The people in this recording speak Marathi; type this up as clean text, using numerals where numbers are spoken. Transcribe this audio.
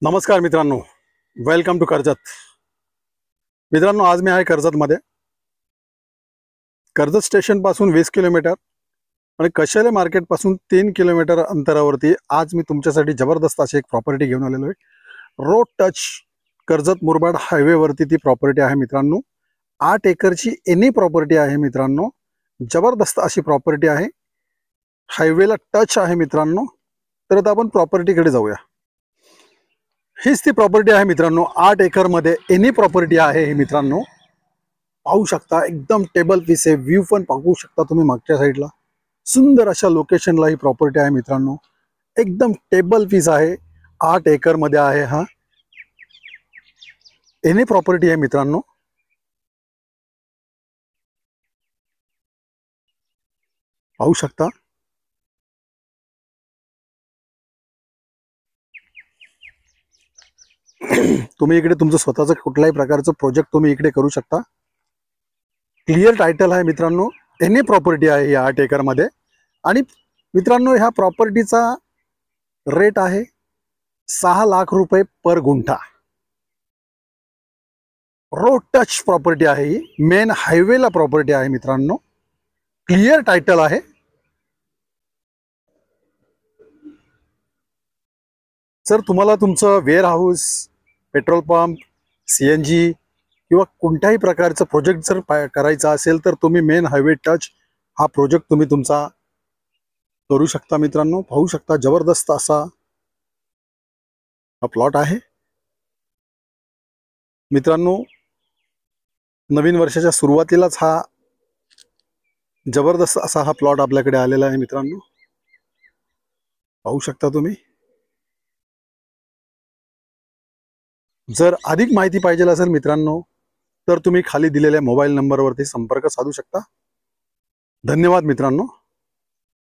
नमस्कार मित्रांनो, वेलकम टू कर्जत. मित्रांनो, आज मी आहे कर्जतमध्ये. कर्जत स्टेशन पासून 20 किलोमीटर आणि कशेले मार्केट पासून 3 किलोमीटर अंतरावरती आज मी तुमच्यासाठी जबरदस्त अशी एक प्रॉपर्टी घेऊन आलेलो आहे. Road touch Karjat Murbad highway वरती ती प्रॉपर्टी आहे मित्रांनो. 8 एकरची एनी प्रॉपर्टी आहे मित्रांनो. जबरदस्त अशी प्रॉपर्टी आहे, हायवेला टच आहे मित्रांनो. तर आता आपण प्रॉपर्टीकडे जाऊया. हीच ती प्रॉपर्टी आहे मित्रांनो. 8 एकर मध्ये एनी प्रॉपर्टी आहे ही मित्रांनो. पाहू शकता, एकदम टेबल पीस आहे. व्ह्यू पण पाहू शकता तुम्ही मागच्या साईडला. सुंदर अशा लोकेशनला ही प्रॉपर्टी आहे मित्रांनो. एकदम टेबल पीस आहे. 8 एकर मध्ये आहे. हा एनी प्रॉपर्टी आहे मित्रांनो. पाहू शकता. तुम्ही इकडे तुमचं स्वतःचं कुठल्याही प्रकारचं प्रोजेक्ट तुम्ही इकडे करू शकता. क्लिअर टायटल आहे मित्रांनो. एनी प्रॉपर्टी आहे ही 8 एकर मध्ये. आणि मित्रांनो, ह्या प्रॉपर्टीचा रेट आहे 6 लाख रुपये पर गुंठा. रोड टच प्रॉपर्टी आहे ही. मेन हायवेला प्रॉपर्टी आहे मित्रांनो. क्लिअर टायटल आहे. जर तुम्हाला तुमचं warehouse, petrol pump, CNG किंवा कोणत्याही प्रकारचं प्रोजेक्ट जर करायचा असेल तर तुम्ही मेन हायवे टच हा प्रोजेक्ट तुम्ही तुमचा करू शकता मित्रांनो. पाहू शकता, जबरदस्त असा हा प्लॉट आहे मित्रांनो. नवीन वर्षाच्या सुरुवातीलाच हा जबरदस्त असा हा प्लॉट आपल्याकडे आलेला आहे मित्रांनो. पाहू शकता तुम्ही. जर अधिक माहिती पाहिजे असेल मित्रांनो तर तुम्ही खाली दिलेल्या मोबाईल नंबरवरती संपर्क साधू शकता. धन्यवाद मित्रांनो.